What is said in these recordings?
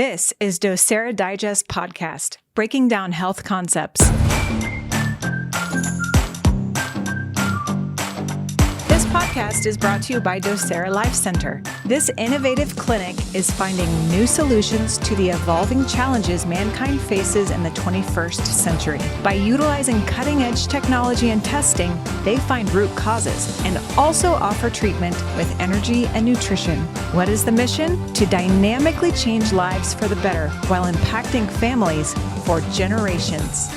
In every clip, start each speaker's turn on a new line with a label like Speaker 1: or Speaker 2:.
Speaker 1: This is Docere Digest Podcast, breaking down health concepts. This podcast is brought to you by Docere Life Center. This innovative clinic is finding new solutions to the evolving challenges mankind faces in the 21st century. By utilizing cutting-edge technology and testing, they find root causes and also offer treatment with energy and nutrition. What is the mission? To dynamically change lives for the better while impacting families for generations.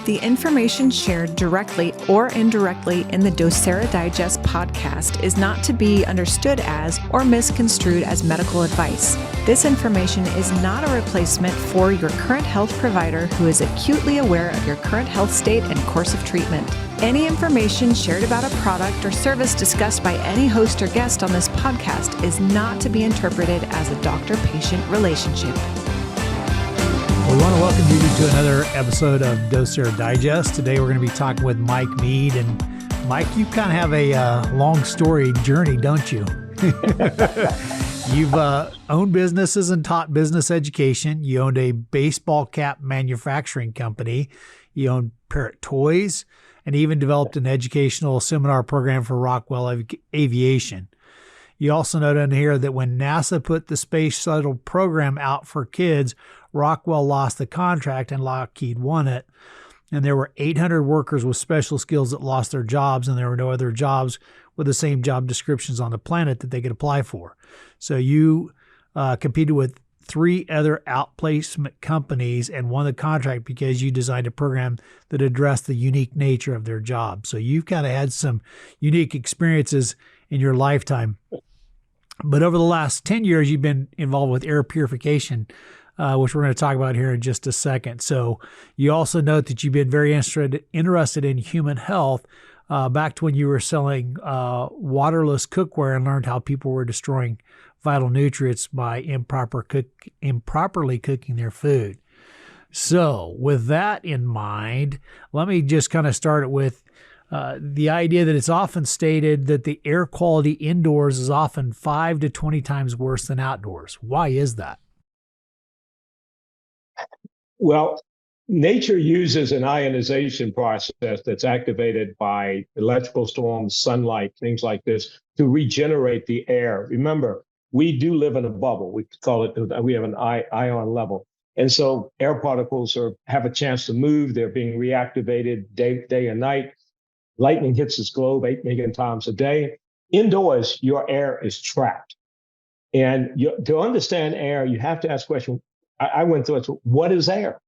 Speaker 1: The information shared directly or indirectly in the Docere Digest podcast is not to be understood as or misconstrued as medical advice. This information is not a replacement for your current health provider who is acutely aware of your current health state and course of treatment. Any information shared about a product or service discussed by any host or guest on this podcast is not to be interpreted as a doctor-patient relationship.
Speaker 2: We want to welcome you to another episode of Docere Digest. Today we're going to be talking with Mike Meade. And Mike, you kind of have a long story journey, don't you? You've owned businesses and taught business education. You owned a baseball cap manufacturing company. You owned Parrot Toys and even developed an educational seminar program for Rockwell Aviation. You also note in here that when NASA put the space shuttle program out for kids, Rockwell lost the contract and Lockheed won it. And there were 800 workers with special skills that lost their jobs, and there were no other jobs with the same job descriptions on the planet that they could apply for. So you competed with 3 other outplacement companies and won the contract because you designed a program that addressed the unique nature of their job. So you've kind of had some unique experiences in your lifetime. But over the last 10 years, you've been involved with air purification, which we're going to talk about here in just a second. So you also note that you've been very interested in human health back to when you were selling waterless cookware and learned how people were destroying vital nutrients by improperly cooking their food. So with that in mind, let me just kind of start it with the idea that it's often stated that the air quality indoors is often 5 to 20 times worse than outdoors. Why is that?
Speaker 3: Well, nature uses an ionization process that's activated by electrical storms, sunlight, things like this, to regenerate the air. Remember, we do live in a bubble. We call it, we have an ion level. And so air particles have a chance to move. They're being reactivated day and night. Lightning hits this globe 8 million times a day. Indoors, your air is trapped. And to understand air, you have to ask the question. I went through it. What is air?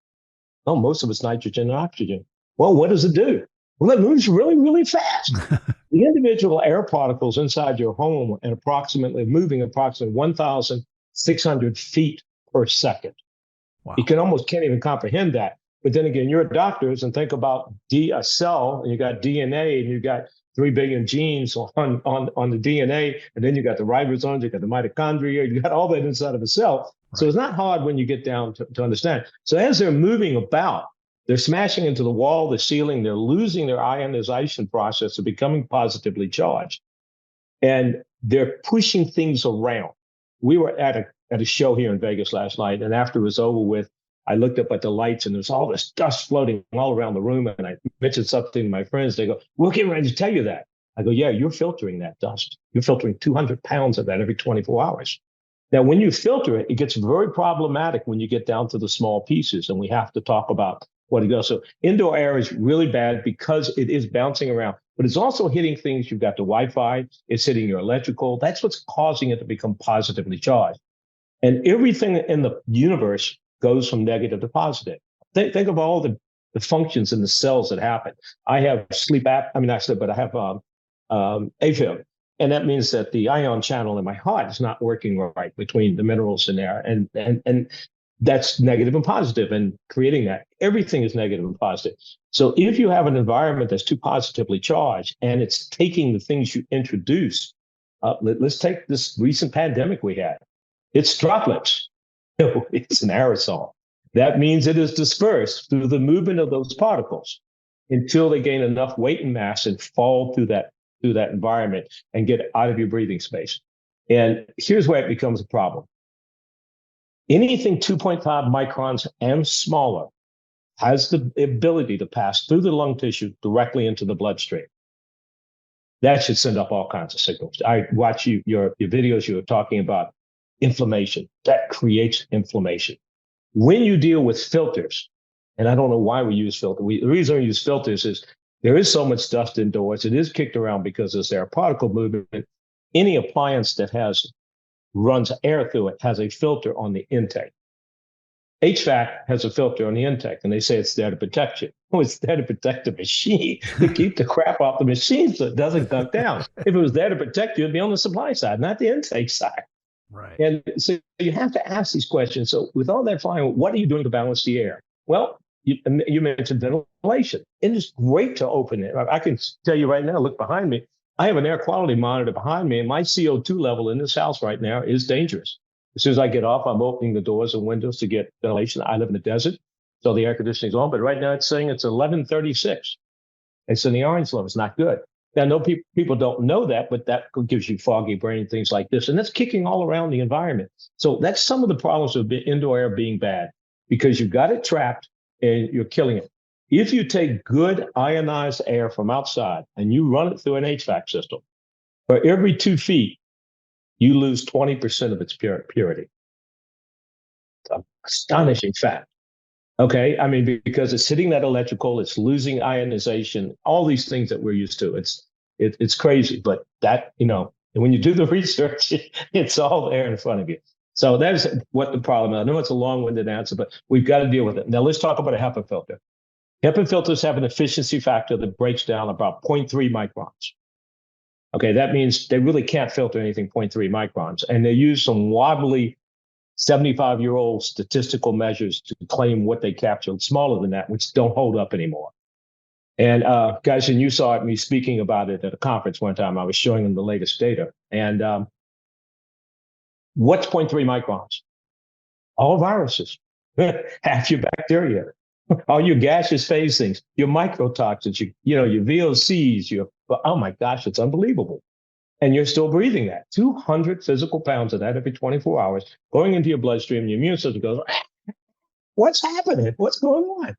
Speaker 3: Oh, most of it's nitrogen and oxygen. Well, what does it do? Well, it moves really, really fast. The individual air particles inside your home and moving approximately 1,600 feet per second. Wow. You can't even comprehend that. But then again, you're doctors and think about a cell, and you got DNA, and you got 3 billion genes on the DNA, and then you got the ribosomes, you got the mitochondria, you got all that inside of a cell. Right. So it's not hard when you get down to understand. So as they're moving about, they're smashing into the wall, the ceiling, they're losing their ionization process of becoming positively charged. And they're pushing things around. We were at a show here in Vegas last night, and after it was over with, I looked up at the lights and there's all this dust floating all around the room. And I mentioned something to my friends. They go, we're getting ready to tell you that. I go, yeah, you're filtering that dust. You're filtering 200 pounds of that every 24 hours. Now, when you filter it, it gets very problematic when you get down to the small pieces. And we have to talk about what it goes. So indoor air is really bad because it is bouncing around, but it's also hitting things. You've got the Wi-Fi. It's hitting your electrical. That's what's causing it to become positively charged. And everything in the universe goes from negative to positive. Think of all the functions in the cells that happen. I have I have AFib. And that means that the ion channel in my heart is not working right between the minerals in there. And that's negative and positive, and creating that. Everything is negative and positive. So if you have an environment that's too positively charged and it's taking the things you introduce, let's take this recent pandemic we had. It's droplets. No, it's an aerosol. That means it is dispersed through the movement of those particles until they gain enough weight and mass and fall through that environment and get out of your breathing space. And here's where it becomes a problem. Anything 2.5 microns and smaller has the ability to pass through the lung tissue directly into the bloodstream. That should send up all kinds of signals. I watch your videos, you were talking about inflammation. That creates inflammation. When you deal with filters, and I don't know why we use filters. The reason we use filters is there is so much dust indoors. It is kicked around because there's air particle movement. Any appliance that runs air through it has a filter on the intake. HVAC has a filter on the intake, and they say it's there to protect you. Oh, it's there to protect the machine, to keep the crap off the machine so it doesn't duck down. If it was there to protect you, it'd be on the supply side, not the intake side.
Speaker 2: Right.
Speaker 3: And so you have to ask these questions. So with all that flying, what are you doing to balance the air? Well, you mentioned ventilation. It is great to open it. I can tell you right now, look behind me. I have an air quality monitor behind me, and my CO2 level in this house right now is dangerous. As soon as I get off, I'm opening the doors and windows to get ventilation. I live in the desert, so the air conditioning is on. But right now it's saying it's 1136. It's in the orange level. It's not good. Now, no people don't know that, but that gives you foggy brain, things like this. And that's kicking all around the environment. So that's some of the problems of indoor air being bad, because you've got it trapped and you're killing it. If you take good ionized air from outside and you run it through an HVAC system, for every 2 feet, you lose 20% of its purity. Astonishing fact. Okay, I mean, because it's hitting that electrical, it's losing ionization, all these things that we're used to. It's crazy, but that, and when you do the research, it's all there in front of you. So that's what the problem is. I know it's a long-winded answer, but we've got to deal with it. Now let's talk about a HEPA filter. HEPA filters have an efficiency factor that breaks down about 0.3 microns. Okay, that means they really can't filter anything 0.3 microns. And they use some wobbly 75-year-old statistical measures to claim what they captured smaller than that, which don't hold up anymore. And guys, and you saw me speaking about it at a conference one time. I was showing them the latest data. And what's 0.3 microns? All viruses, half your bacteria, all your gaseous phase things, your microtoxins, your VOCs, oh my gosh, it's unbelievable. And you're still breathing that. 200 physical pounds of that every 24 hours going into your bloodstream. Your immune system goes, what's happening? What's going on?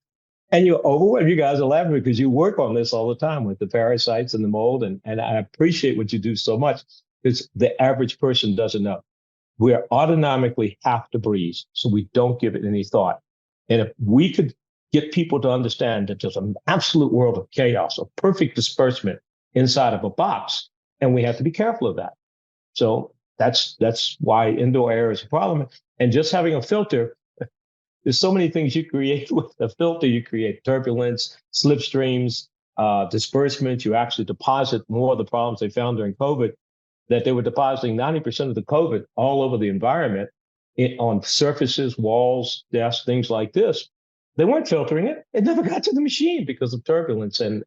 Speaker 3: And you're overwhelmed. You guys are laughing because you work on this all the time with the parasites and the mold. And I appreciate what you do so much, because the average person doesn't know. We autonomically have to breathe, so we don't give it any thought. And if we could get people to understand that there's an absolute world of chaos, a perfect disbursement inside of a box, and we have to be careful of that. So that's why indoor air is a problem. And just having a filter, there's so many things you create with a filter. You create turbulence, slipstreams, disbursement. You actually deposit more of the problems they found during COVID, that they were depositing 90% of the COVID all over the environment, on surfaces, walls, desks, things like this. They weren't filtering it. It never got to the machine because of turbulence and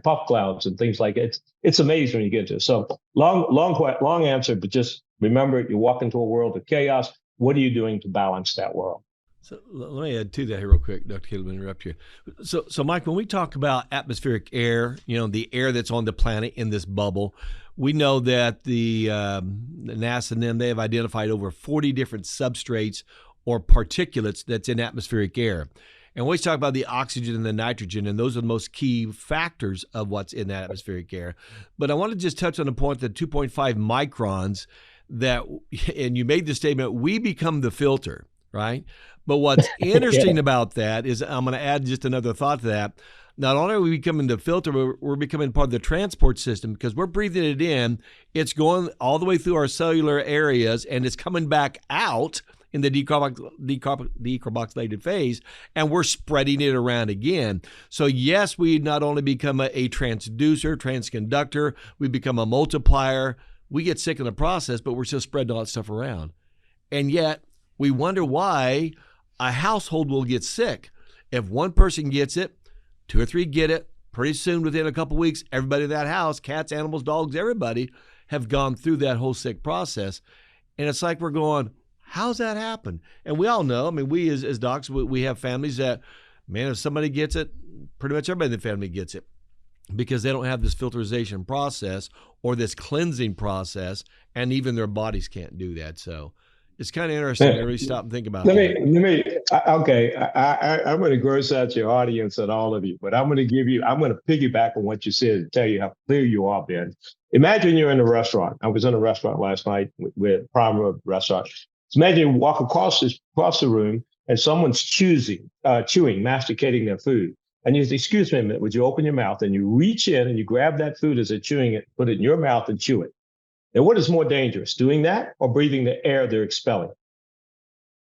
Speaker 3: puff clouds and things like it. It's amazing when you get to it. So long answer, but just remember, you walk into a world of chaos. What are you doing to balance that world?
Speaker 4: So let me add to that here real quick, Dr. Caleb, interrupt you. So Mike, when we talk about atmospheric air, the air that's on the planet in this bubble, we know that the NASA and them, they have identified over 40 different substrates or particulates that's in atmospheric air. And we always talk about the oxygen and the nitrogen, and those are the most key factors of what's in that atmospheric air. But I want to just touch on the point that 2.5 microns, that, and you made the statement, we become the filter, right? But what's interesting about that is, I'm going to add just another thought to that. Not only are we becoming the filter, but we're becoming part of the transport system, because we're breathing it in. It's going all the way through our cellular areas, and it's coming back out in the decarboxylated phase, and we're spreading it around again. So yes, we not only become a transducer, transconductor, we become a multiplier. We get sick in the process, but we're still spreading all that stuff around. And yet we wonder why a household will get sick. If one person gets it, 2 or 3 get it, pretty soon within a couple of weeks, everybody in that house, cats, animals, dogs, everybody, have gone through that whole sick process. And it's like we're going, how's that happen? And we all know, we as docs, we have families that, man, if somebody gets it, pretty much everybody in the family gets it, because they don't have this filterization process or this cleansing process, and even their bodies can't do that. So It's kind of interesting to really stop and think about
Speaker 3: Let
Speaker 4: that.
Speaker 3: okay. I'm going to gross out your audience and all of you, but I'm going to piggyback on what you said and tell you how clear you are, Ben. Imagine you're in a restaurant. I was in a restaurant last night with Prime Restaurant. So imagine you walk across the room and someone's chewing, masticating their food. And you say, excuse me a minute, would you open your mouth? And you reach in and you grab that food as they're chewing it, put it in your mouth and chew it. Now, what is more dangerous, doing that or breathing the air they're expelling?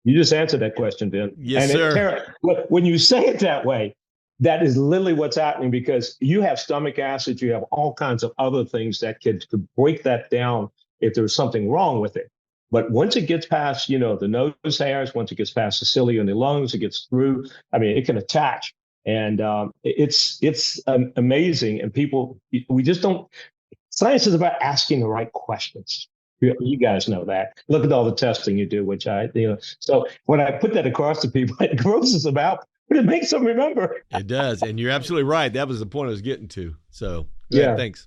Speaker 3: You just answered that question, Ben.
Speaker 4: Yes, sir.
Speaker 3: When you say it that way, that is literally what's happening, because you have stomach acid, you have all kinds of other things that could break that down if there's something wrong with it. But once it gets past, the nose hairs, once it gets past the cilia and the lungs, it gets through. I mean, it can attach, and it's amazing. And we just don't. Science is about asking the right questions. You guys know that. Look at all the testing you do, so when I put that across to people, it grosses them out, but it makes them remember.
Speaker 4: It does. And you're absolutely right. That was the point I was getting to. So,
Speaker 3: yeah.
Speaker 4: Thanks.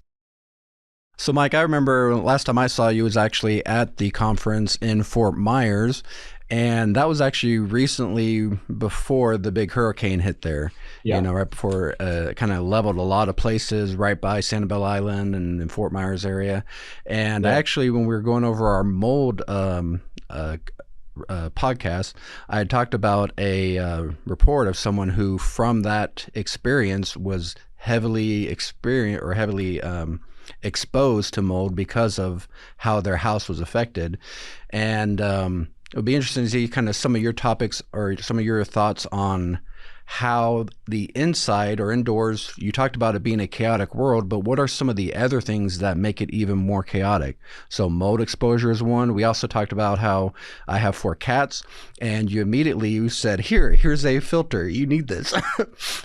Speaker 5: So, Mike, I remember last time I saw you was actually at the conference in Fort Myers, and that was actually recently before the big hurricane hit there.
Speaker 3: Yeah.
Speaker 5: Right before kind of leveled a lot of places right by Sanibel Island and in Fort Myers area. And actually, when we were going over our mold podcast, I had talked about a report of someone who, from that experience, was heavily exposed to mold because of how their house was affected. And it would be interesting to see kind of some of your topics or some of your thoughts on how the inside or indoors, you talked about it being a chaotic world, but what are some of the other things that make it even more chaotic? So mold exposure is one. We also talked about how I have 4 cats, and you said, here's a filter. You need this.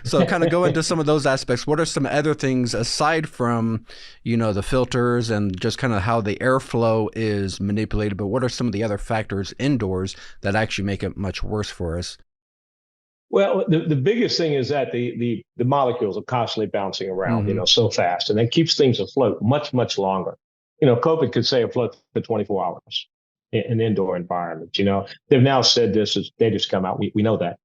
Speaker 5: So kind of go into some of those aspects. What are some other things aside from, the filters and just kind of how the airflow is manipulated, but what are some of the other factors indoors that actually make it much worse for us?
Speaker 3: Well, the biggest thing is that the molecules are constantly bouncing around, so fast, and that keeps things afloat much, much longer. COVID could stay afloat for 24 hours in an indoor environment. They've now said this as data's come out. We know that.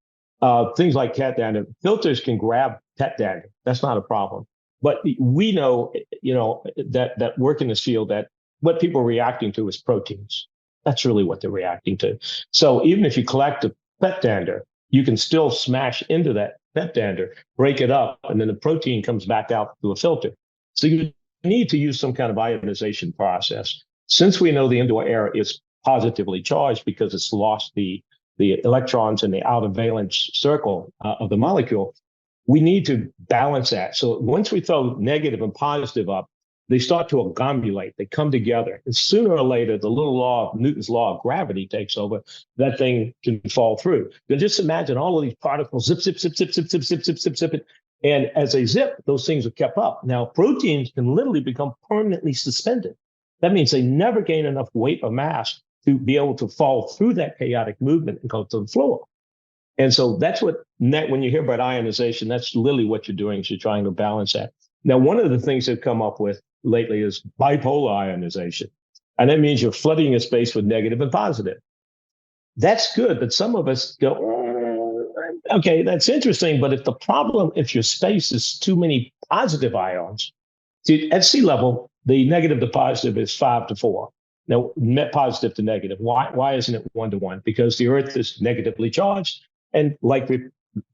Speaker 3: Things like cat dander, filters can grab cat dander. That's not a problem. But we know, that work in this field, that what people are reacting to is proteins. That's really what they're reacting to. So even if you collect a pet dander, you can still smash into that pet dander, break it up, and then the protein comes back out through a filter. So you need to use some kind of ionization process. Since we know the indoor air is positively charged because it's lost the electrons in the outer valence circle of the molecule, we need to balance that. So once we throw negative and positive up, they start to accumulate. They come together. And sooner or later, the little Newton's law of gravity takes over. That thing can fall through. Then just imagine all of these particles zip, zip, zip, zip, zip, zip, zip, zip, zip, zip. And as they zip, those things are kept up. Now, proteins can literally become permanently suspended. That means they never gain enough weight or mass to be able to fall through that chaotic movement and go to the floor. And so that's when you hear about ionization, that's literally what you're doing is you're trying to balance that. Now, one of the things they've come up with lately is bipolar ionization. And that means you're flooding a space with negative and positive. That's good, but some of us go, okay, that's interesting. But if your space is too many positive ions, see, at sea level, the negative to positive is 5 to 4. Now, net positive to negative. Why isn't it 1 to 1? Because the Earth is negatively charged, and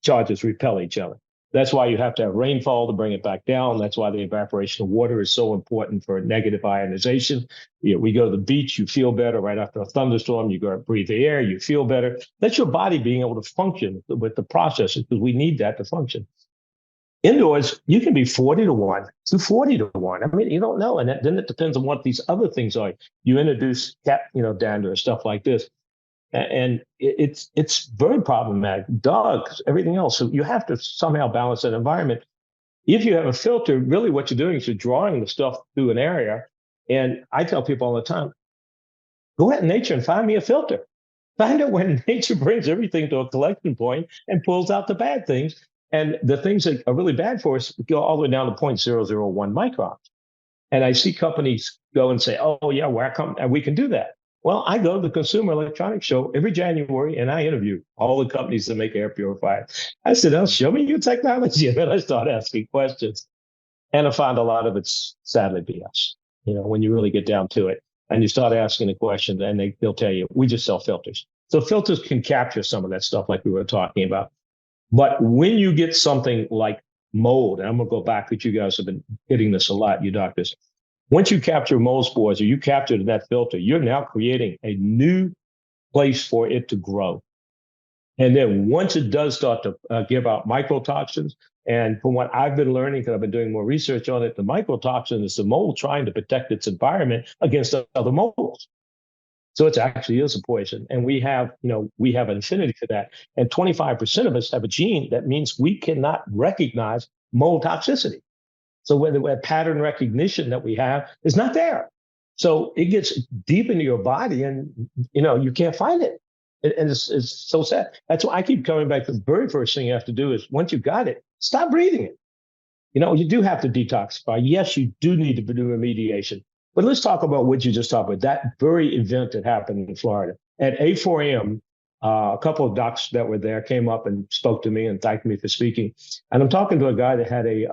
Speaker 3: charges repel each other. That's why you have to have rainfall to bring it back down. That's why the evaporation of water is so important for negative ionization. We go to the beach, you feel better. Right after a thunderstorm, you go breathe the air, you feel better. That's your body being able to function with the processes, because we need that to function. Indoors, you can be 40 to 1 to 40 to 1. I mean, you don't know. And then it depends on what these other things are. You introduce cat, dander, stuff like this. And it's very problematic. Dogs, everything else. So you have to somehow balance that environment. If you have a filter, really what you're doing is you're drawing the stuff through an area. And I tell people all the time, go out in nature and find me a filter. Find out when nature brings everything to a collection point and pulls out the bad things. And the things that are really bad for us go all the way down to 0.001 microns. And I see companies go and say, oh, yeah, we can do that. Well, I go to the Consumer Electronics Show every January and I interview all the companies that make air purifiers. I said, "Oh, show me your technology." And then I start asking questions. And I find a lot of it's sadly BS, when you really get down to it. And you start asking the question, and they'll tell you, we just sell filters. So filters can capture some of that stuff like we were talking about. But when you get something like mold, and I'm going to go back, because you guys have been hitting this a lot, you doctors. Once you capture mold spores or you capture in that filter, you're now creating a new place for it to grow. And then once it does start to give out microtoxins, and from what I've been learning, because I've been doing more research on it, the microtoxin is the mold trying to protect its environment against other molds. So it actually is a poison. And we have an affinity for that. And 25% of us have a gene that means we cannot recognize mold toxicity. So whether that pattern recognition that we have is not there. So it gets deep into your body and, you can't find it. And it's so sad. That's why I keep coming back to the very first thing you have to do is once you got it, stop breathing it. You do have to detoxify. Yes, you do need to do remediation. But let's talk about what you just talked about, that very event that happened in Florida. At 8:04 a.m., a couple of docs that were there came up and spoke to me and thanked me for speaking. And I'm talking to a guy that had a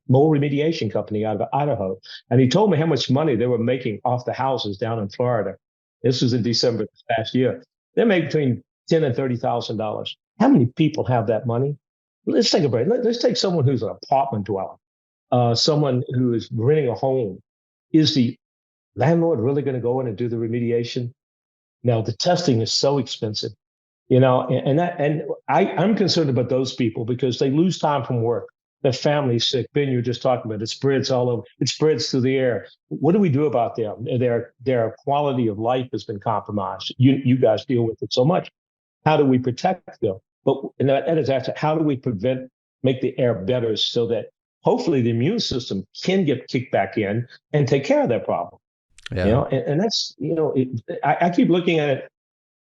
Speaker 3: mold remediation company out of Idaho. And he told me how much money they were making off the houses down in Florida. This was in December this past year. They make between $10,000 and $30,000. How many people have that money? Let's take a break. Let's take someone who's an apartment dweller, someone who is renting a home. Is the landlord really going to go in and do the remediation? Now, the testing is so expensive, and I'm concerned about those people because they lose time from work. Their family's sick. Ben, you were just talking about it spreads all over. It spreads through the air. What do we do about them? Their quality of life has been compromised. You guys deal with it so much. How do we protect them? But that is actually, how do we make the air better so that hopefully the immune system can get kicked back in and take care of that problem?
Speaker 5: Yeah.
Speaker 3: And that's, I keep looking at it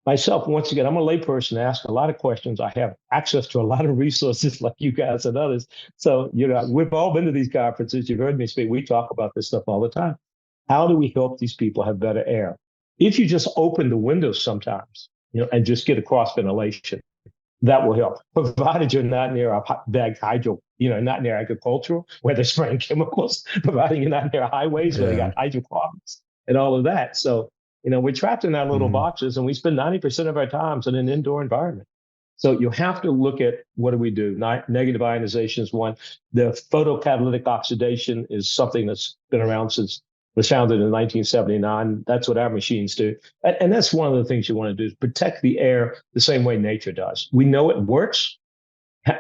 Speaker 3: myself. Once again, I'm a layperson, ask a lot of questions. I have access to a lot of resources like you guys and others. So, we've all been to these conferences. You've heard me speak. We talk about this stuff all the time. How do we help these people have better air? If you just open the windows sometimes, and just get a cross ventilation, that will help. Provided you're not near a bagged hydro, not near agricultural where they're spraying chemicals, providing you're not near highways where they got hydrocarbons and all of that. So, we're trapped in our little boxes and we spend 90% of our times in an indoor environment. So you have to look at what do we do? Negative ionization is one. The photocatalytic oxidation is something that's been around since was founded in 1979. That's what our machines do. And that's one of the things you want to do is protect the air the same way nature does. We know it works.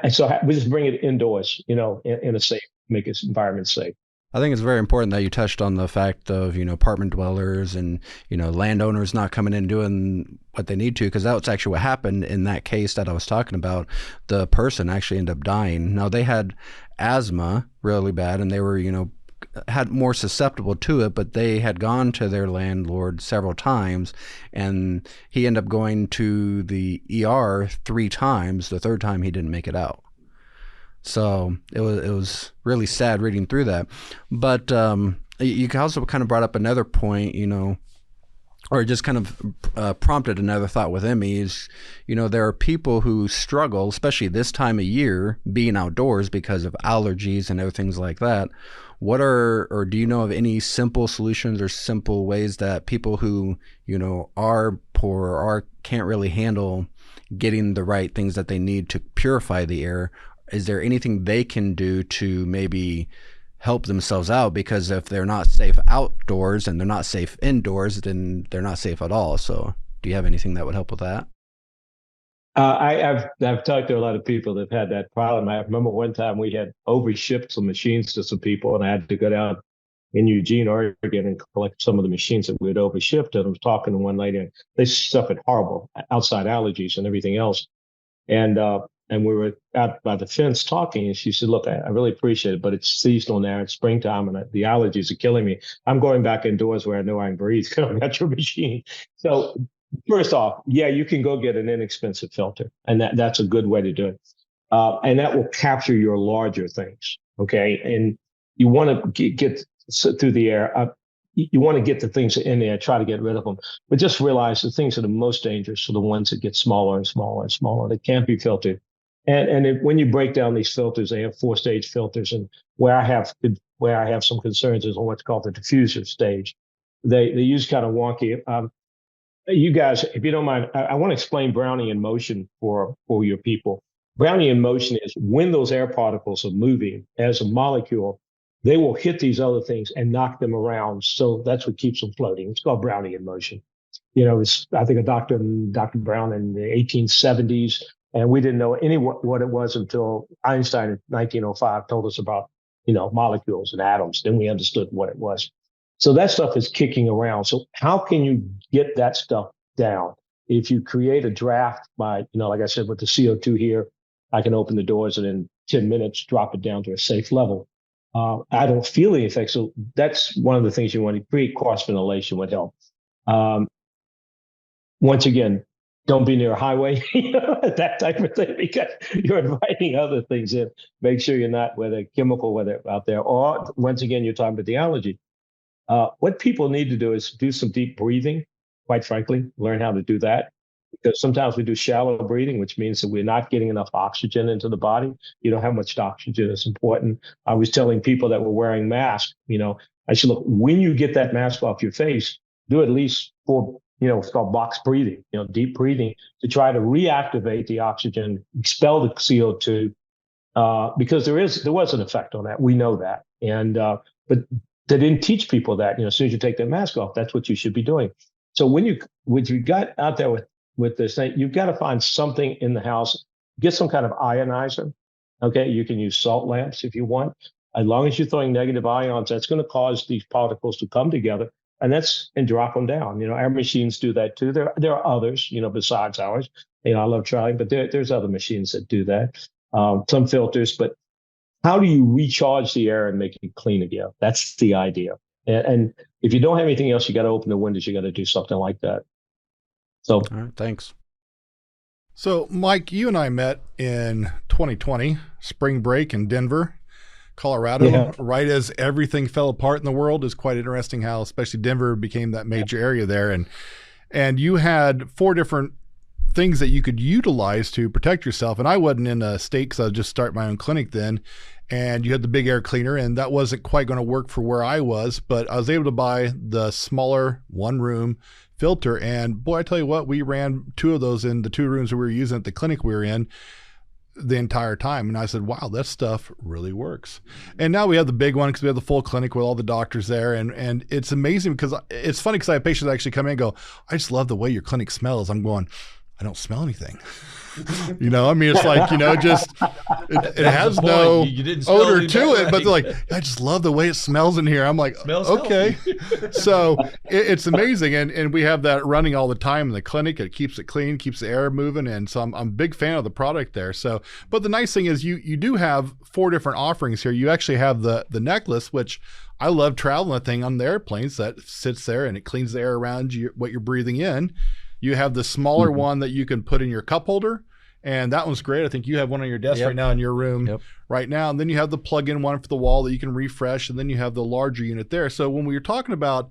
Speaker 3: And so we just bring it indoors, in a safe, make its environment safe.
Speaker 5: I think it's very important that you touched on the fact of, apartment dwellers and, landowners not coming in doing what they need to, because that's actually what happened in that case that I was talking about. The person actually ended up dying. Now, they had asthma really bad and they were, had more susceptible to it, but they had gone to their landlord several times and he ended up going to the ER 3 times. The 3rd time he didn't make it out. So it was really sad reading through that. But you also kind of brought up another point, or just kind of prompted another thought within me is, there are people who struggle, especially this time of year, being outdoors because of allergies and other things like that. Or do you know of any simple solutions or simple ways that people who, are poor or can't really handle getting the right things that they need to purify the air, is there anything they can do to maybe help themselves out? Because if they're not safe outdoors and they're not safe indoors, then they're not safe at all. So do you have anything that would help with that?
Speaker 3: I've talked to a lot of people that have had that problem. I remember one time we had overshipped some machines to some people, and I had to go down in Eugene, Oregon, and collect some of the machines that we had overshipped. And I was talking to one lady, and they suffered horrible outside allergies and everything else. And we were out by the fence talking, and she said, "Look, I really appreciate it, but it's seasonal now. It's springtime, and the allergies are killing me. I'm going back indoors where I know I can breathe. Coming at your machine." So first off, yeah, you can go get an inexpensive filter, and that's a good way to do it. And that will capture your larger things, okay? And you want to get through the air. you want to get the things in there, try to get rid of them, but just realize the things that are most dangerous are the ones that get smaller and smaller and smaller. They can't be filtered. And when you break down these filters, they have 4-stage filters, and where I have some concerns is on what's called the diffuser stage. They use kind of wonky. You guys, if you don't mind, I want to explain Brownian motion for your people. Brownian motion is when those air particles are moving as a molecule, they will hit these other things and knock them around. So that's what keeps them floating. It's called Brownian motion. I think Dr. Brown in the 1870s, and we didn't know what it was until Einstein in 1905 told us about, molecules and atoms. Then we understood what it was. So that stuff is kicking around. So how can you get that stuff down? If you create a draft by, like I said, with the CO2 here, I can open the doors and in 10 minutes, drop it down to a safe level. I don't feel the effects. So that's one of the things you want to create. Cross ventilation would help. Once again, don't be near a highway, that type of thing, because you're inviting other things in. Make sure you're not, whether out there, or once again, you're talking about the allergy. What people need to do is do some deep breathing, quite frankly, learn how to do that. Because sometimes we do shallow breathing, which means that we're not getting enough oxygen into the body. How much oxygen is important. I was telling people that were wearing masks, I said, look, when you get that mask off your face, do at least 4, it's called box breathing, deep breathing, to try to reactivate the oxygen, expel the CO2, because there was an effect on that. We know that. And, but they didn't teach people that, as soon as you take that mask off, that's what you should be doing. So when you got out there with this thing, you've got to find something in the house, get some kind of ionizer. Okay. You can use salt lamps if you want. As long as you're throwing negative ions, that's going to cause these particles to come together and drop them down. Our machines do that too. There are others, besides ours. I love trying, but there's other machines that do that. Some filters, but how do you recharge the air and make it clean again? That's the idea. And if you don't have anything else, you got to open the windows. You got to do something like that. So,
Speaker 5: all right, thanks.
Speaker 6: So, Mike, you and I met in 2020, spring break in Denver, Colorado, right as everything fell apart in the world. Is quite interesting how especially Denver became that major area there. And you had 4 different things that you could utilize to protect yourself. And I wasn't in a state because I was just starting my own clinic then. And you had the big air cleaner, and that wasn't quite going to work for where I was, but I was able to buy the smaller 1-room filter. And boy, I tell you what, we ran 2 of those in the 2 rooms that we were using at the clinic we were in the entire time. And I said, wow, that stuff really works. And now we have the big one because we have the full clinic with all the doctors there. And it's amazing because it's funny because I have patients actually come in and go, I just love the way your clinic smells. I'm going, I don't smell anything. It's like, just, it has no odor to it, but they're like, I just love the way it smells in here. I'm like, okay. So it's amazing. And we have that running all the time in the clinic. It keeps it clean, keeps the air moving. And so I'm a big fan of the product there. So, but the nice thing is you do have 4 different offerings here. You actually have the necklace, which I love traveling that thing on the airplanes that sits there and it cleans the air around you, what you're breathing in. You have the smaller one that you can put in your cup holder. And that one's great. I think you have one on your desk right now in your room right now. And then you have the plug-in one for the wall that you can refresh. And then you have the larger unit there. So when we were talking about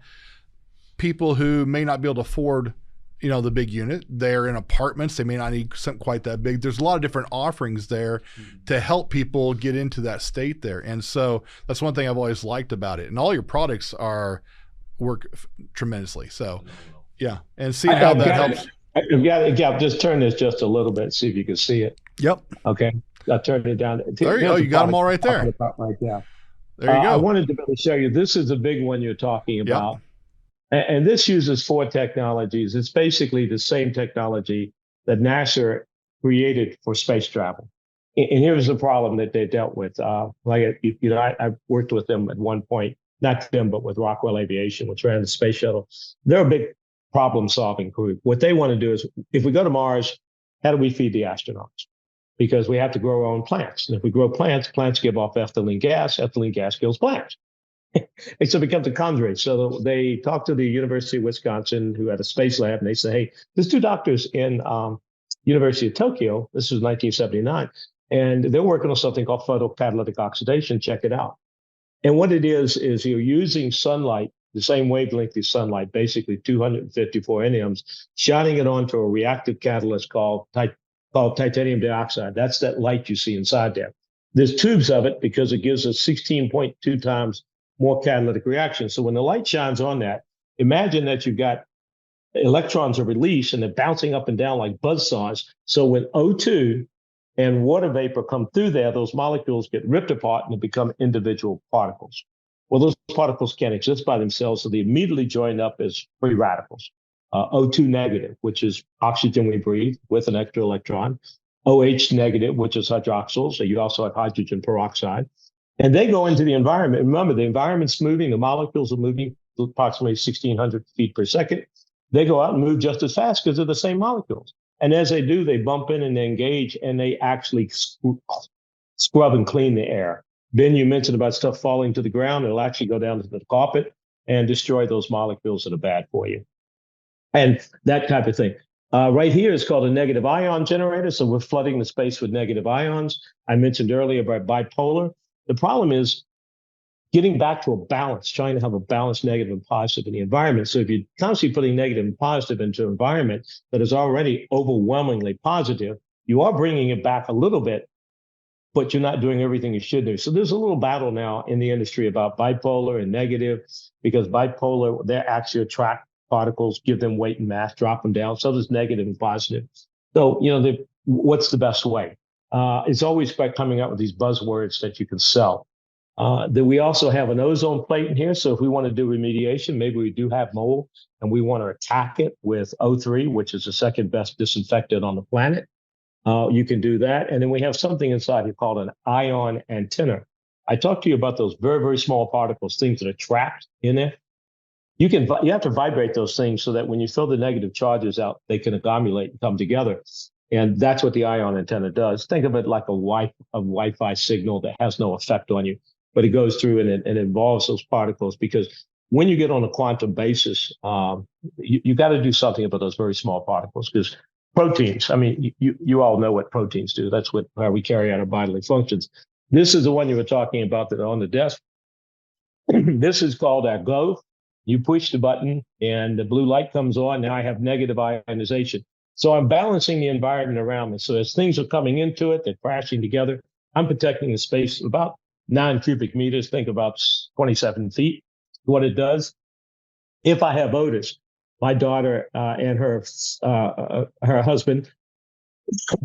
Speaker 6: people who may not be able to afford, the big unit, they're in apartments. They may not need something quite that big. There's a lot of different offerings there to help people get into that state there. And so that's one thing I've always liked about it. And all your products work tremendously. So yeah. And seeing how that helps.
Speaker 3: Just turn this just a little bit, see if you can see it.
Speaker 6: Yep.
Speaker 3: Okay. I turned it down.
Speaker 6: There you go. You got them all right there.
Speaker 3: Right there.
Speaker 6: There you go.
Speaker 3: I wanted to be able to show you. This is the big one you're talking about. Yep. And this uses 4 technologies. It's basically the same technology that NASA created for space travel. And here's the problem that they dealt with. I worked with them at one point, not them, but with Rockwell Aviation, which ran the space shuttle. They're a big problem-solving group. What they want to do is, if we go to Mars, how do we feed the astronauts? Because we have to grow our own plants. And if we grow plants, plants give off ethylene gas. Ethylene gas kills plants. And so it becomes a conduit. So they talked to the University of Wisconsin, who had a space lab, and they say, hey, there's 2 doctors in University of Tokyo. This was 1979. And they're working on something called photocatalytic oxidation. Check it out. And what it is you're using sunlight. the same wavelength as sunlight, basically 254 nms, shining it onto a reactive catalyst called titanium dioxide. That's that light you see inside there. There's tubes of it because it gives us 16.2 times more catalytic reaction. So when the light shines on that, imagine that you've got electrons are released and they're bouncing up and down like buzzsaws. So when O2 and water vapor come through there, those molecules get ripped apart and they become individual particles. Well, those particles can't exist by themselves, so they immediately join up as free radicals. O2 negative, which is oxygen we breathe with an extra electron. OH negative, which is hydroxyl, so you also have hydrogen peroxide. And they go into the environment. Remember, the environment's moving, the molecules are moving approximately 1,600 feet per second. They go out and move just as fast because they're the same molecules. And as they do, they bump in and they engage, and they actually scrub and clean the air. Ben, you mentioned about stuff falling to the ground. It'll actually go down to the carpet and destroy those molecules that are bad for you. And that type of thing. Right here is called a negative ion generator. So we're flooding the space with negative ions. I mentioned earlier about bipolar. The problem is getting back to a balance, trying to have a balanced negative and positive in the environment. So if you're constantly putting negative and positive into an environment that is already overwhelmingly positive, you are bringing it back a little bit, but you're not doing everything you should do. So there's a little battle now in the industry about bipolar and negative, because bipolar, they actually attract particles, give them weight and mass, drop them down. So there's negative and positive. So, what's the best way? It's always by coming up with these buzzwords that you can sell. That we also have an ozone plate in here. So if we want to do remediation, maybe we do have mold and we want to attack it with O3, which is the second best disinfectant on the planet. You can do that. And then we have something inside here called an ion antenna. I talked to you about those very, very small particles, things that are trapped in there. You have to vibrate those things so that when you throw the negative charges out, they can accumulate and come together. And that's what the ion antenna does. Think of it like a Wi-Fi signal that has no effect on you, but it goes through and it involves those particles, because when you get on a quantum basis, you got to do something about those very small particles, because proteins, I mean, you all know what proteins do. That's how we carry out our bodily functions. This is the one you were talking about that are on the desk. This is called our glow. You push the button and the blue light comes on. Now I have negative ionization. So I'm balancing the environment around me. So as things are coming into it, they're crashing together. I'm protecting the space about 9 cubic meters, think about 27 feet. What it does, if I have odors, my daughter and her husband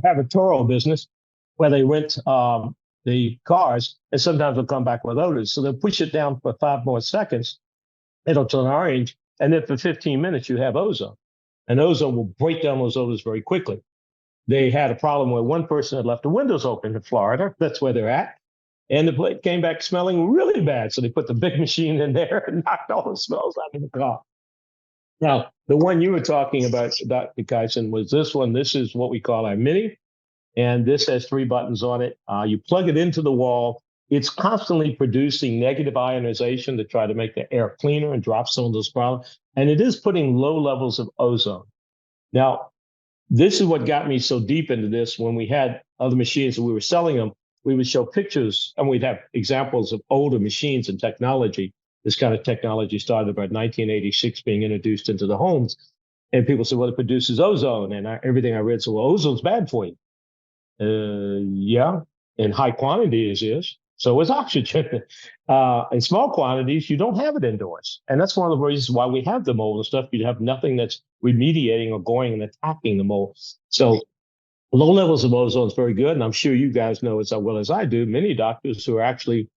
Speaker 3: have a Toro business where they rent the cars, and sometimes they'll come back with odors. So they'll push it down for 5 more seconds. It'll turn orange. And then for 15 minutes, you have ozone. And ozone will break down those odors very quickly. They had a problem where one person had left the windows open in Florida. That's where they're at. And the plate came back smelling really bad. So they put the big machine in there and knocked all the smells out of the car. Now, the one you were talking about, Dr. Kyson, was this one. This is what we call our Mini. And this has 3 buttons on it. You plug it into the wall. It's constantly producing negative ionization to try to make the air cleaner and drop some of those problems. And it is putting low levels of ozone. Now, this is what got me so deep into this. When we had other machines and we were selling them, we would show pictures and we'd have examples of older machines and technology. This kind of technology started about 1986 being introduced into the homes. And people said, well, it produces ozone. And everything I read said, well, ozone's bad for you. Yeah, in high quantities it is. So is oxygen. In small quantities, you don't have it indoors. And that's one of the reasons why we have the mold and stuff. You have nothing that's remediating or going and attacking the mold. So low levels of ozone is very good. And I'm sure you guys know as well as I do, many doctors who are actually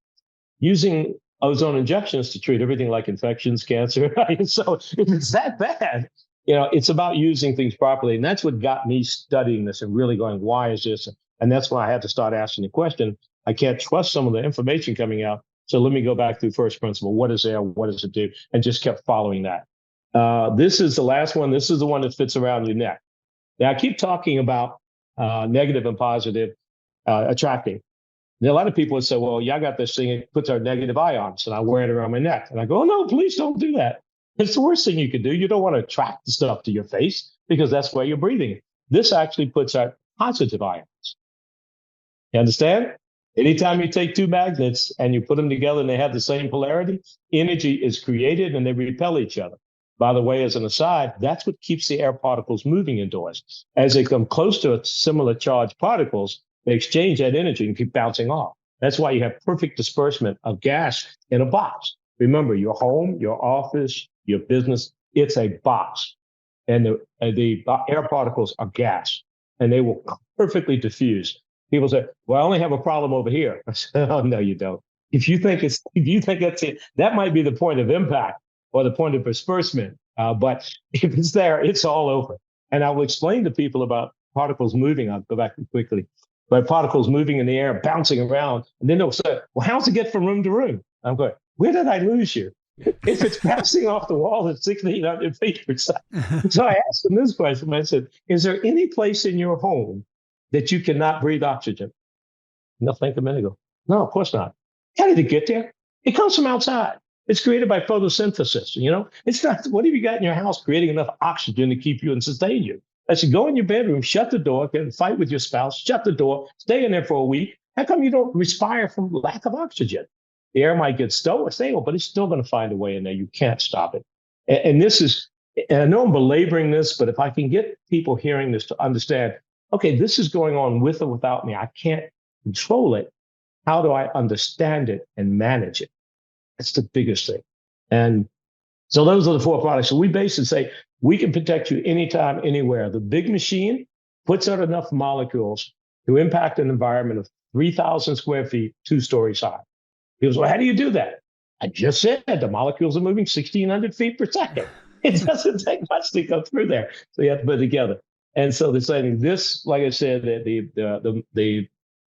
Speaker 3: using ozone injections to treat everything like infections, cancer. So if it's that bad, it's about using things properly. And that's what got me studying this and really going, why is this? And that's why I had to start asking the question. I can't trust some of the information coming out. So let me go back through first principle. What is there? What does it do? And just kept following that. This is the last one. This is the one that fits around your neck. Now, I keep talking about negative and positive attracting. Now, a lot of people would say, well, yeah, I got this thing. It puts our negative ions, and I wear it around my neck. And I go, oh, no, please don't do that. It's the worst thing you could do. You don't want to attract the stuff to your face because that's where you're breathing. This actually puts out positive ions. You understand? Anytime you take two magnets and you put them together and they have the same polarity, energy is created and they repel each other. By the way, as an aside, that's what keeps the air particles moving indoors. As they come close to similar charged particles, they exchange that energy and keep bouncing off. That's why you have perfect disbursement of gas in a box. Remember, your home, your office, your business, it's a box. And the air particles are gas, and they will perfectly diffuse. People say, well, I only have a problem over here. I said, oh, no, you don't. If you think that's it, that might be the point of impact or the point of disbursement. But if it's there, it's all over. And I will explain to people about particles moving. I'll go back quickly. But particles moving in the air, bouncing around. And then they'll say, well, how's it get from room to room? I'm going, where did I lose you? If it's bouncing off the wall at 1,600 feet per second. So I asked them this question. I said, is there any place in your home that you cannot breathe oxygen? And they'll think a minute ago. No, of course not. How did it get there? It comes from outside. It's created by photosynthesis. It's not, what have you got in your house creating enough oxygen to keep you and sustain you? I said, go in your bedroom, shut the door, get in a fight with your spouse, shut the door, stay in there for a week. How come you don't respire from lack of oxygen? The air might get stable, but it's still going to find a way in there. You can't stop it. And this is, and I know I'm belaboring this, but if I can get people hearing this to understand, okay, this is going on with or without me. I can't control it. How do I understand it and manage it? That's the biggest thing. And so those are the four products. So we basically say, we can protect you anytime, anywhere. The big machine puts out enough molecules to impact an environment of 3,000 square feet, 2 stories high. People say, well, how do you do that? I just said the molecules are moving 1,600 feet per second. It doesn't take much to go through there. So you have to put it together. And so they're saying this, like I said, the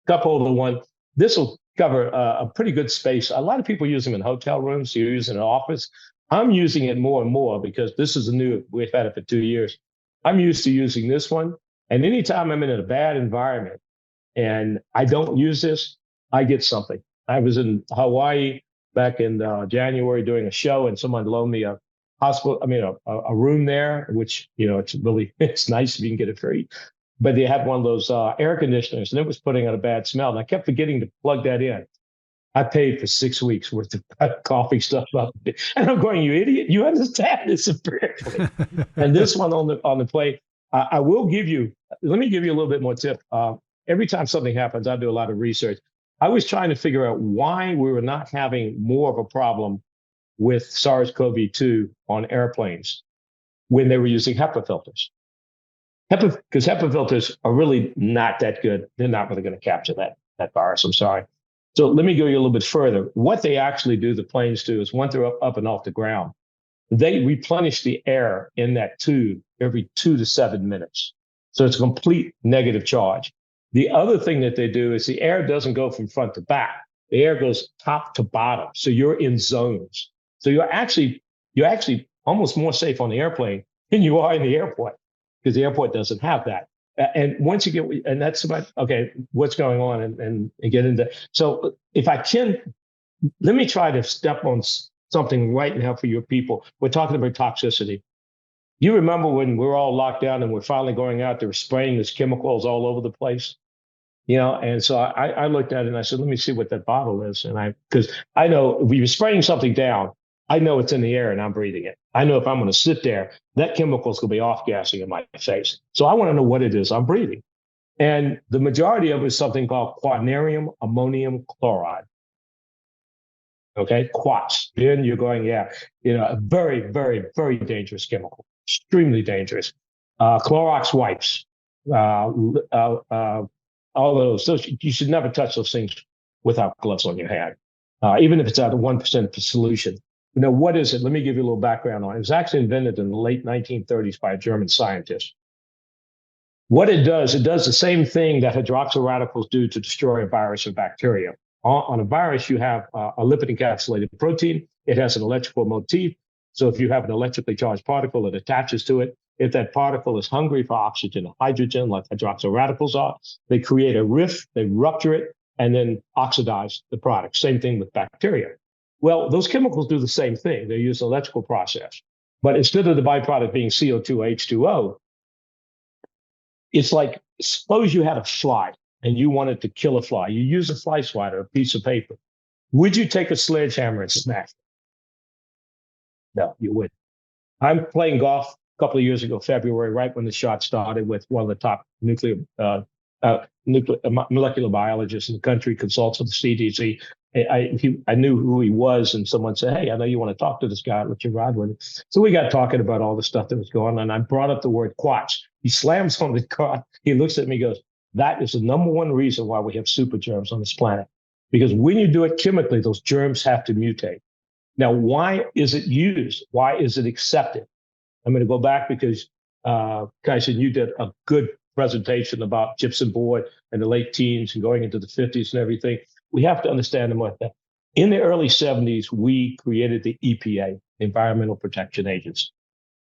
Speaker 3: cup holder one, this will cover a pretty good space. A lot of people use them in hotel rooms. You use it in an office. I'm using it more and more because this is we've had it for 2 years. I'm used to using this one. And anytime I'm in a bad environment and I don't use this, I get something. I was in Hawaii back in January doing a show, and someone loaned me a room there, which, it's nice if you can get it free. But they had one of those air conditioners, and it was putting out a bad smell. And I kept forgetting to plug that in. I paid for 6 weeks worth of coffee stuff up. And I'm going, you idiot, you understand this empirically. And this one on the plate, let me give you a little bit more tip. Every time something happens, I do a lot of research. I was trying to figure out why we were not having more of a problem with SARS-CoV-2 on airplanes when they were using HEPA filters. Because HEPA filters are really not that good. They're not really going to capture that virus. I'm sorry. So let me go you a little bit further. What they actually do, the planes do, is once they're up and off the ground, they replenish the air in that tube every 2 to 7 minutes. So it's a complete negative charge. The other thing that they do is the air doesn't go from front to back. The air goes top to bottom. So you're in zones. So you're actually almost more safe on the airplane than you are in the airport, because the airport doesn't have that. And once you get, and that's about, okay, what's going on and get into. So if I can, let me try to step on something right now for your people. We're talking about toxicity. You remember when we're all locked down and we're finally going out there spraying these chemicals all over the place? And so I looked at it and I said, let me see what that bottle is. And because I know if you're spraying something down, I know it's in the air and I'm breathing it. I know if I'm going to sit there, that chemical is going to be off-gassing in my face. So I want to know what it is I'm breathing. And the majority of it is something called quaternarium ammonium chloride. Okay, quats. Then you're going, a very, very, very dangerous chemical, extremely dangerous. Clorox wipes, all those. So you should never touch those things without gloves on your hand, even if it's out of 1% solution. What is it? Let me give you a little background on it. It was actually invented in the late 1930s by a German scientist. What it does the same thing that hydroxyl radicals do to destroy a virus or bacteria. On a virus, you have a lipid encapsulated protein. It has an electrical motif. So if you have an electrically charged particle, it attaches to it. If that particle is hungry for oxygen or hydrogen, like hydroxyl radicals are, they create a rift, they rupture it, and then oxidize the product. Same thing with bacteria. Well, those chemicals do the same thing. They use an electrical process. But instead of the byproduct being CO2 or H2O, it's like, suppose you had a fly and you wanted to kill a fly, you use a fly swatter, a piece of paper. Would you take a sledgehammer and smash it? No, you wouldn't. I'm playing golf a couple of years ago, February, right when the shot started, with one of the top molecular biologists in the country, consults with the CDC. I knew who he was, and someone said, "Hey, I know you want to talk to this guy. Let you ride with him." So we got talking about all the stuff that was going on, and I brought up the word quartz. He slams on the car. He looks at me and goes, "That is the number one reason why we have super germs on this planet. Because when you do it chemically, those germs have to mutate." Now, why is it used? Why is it accepted? I'm going to go back because, Kyson, you did a good presentation about gypsum board in the late teens and going into the 50s and everything. We have to understand them like that. In the early 70s, we created the EPA, Environmental Protection Agency,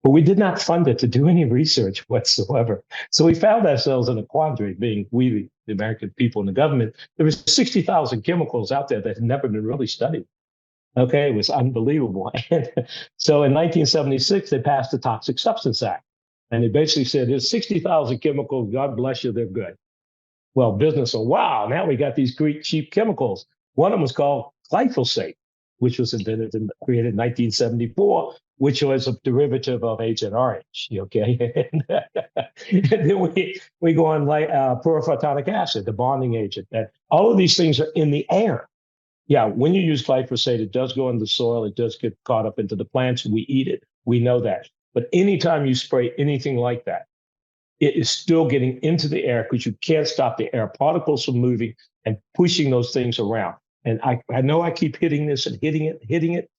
Speaker 3: but we did not fund it to do any research whatsoever. So we found ourselves in a quandary, being we, the American people and the government. There was 60,000 chemicals out there that had never been really studied. Okay, it was unbelievable. And so in 1976, they passed the Toxic Substance Act. And they basically said, there's 60,000 chemicals, God bless you, they're good. Well, business, oh, wow, now we got these great cheap chemicals. One of them was called glyphosate, which was invented and created in 1974, which was a derivative of Agent Orange, okay? And then we go on like purification acid, the bonding agent. All of these things are in the air. Yeah, when you use glyphosate, it does go in the soil. It does get caught up into the plants. We eat it. We know that. But anytime you spray anything like that, it is still getting into the air because you can't stop the air particles from moving and pushing those things around. And I know I keep hitting this and hitting it.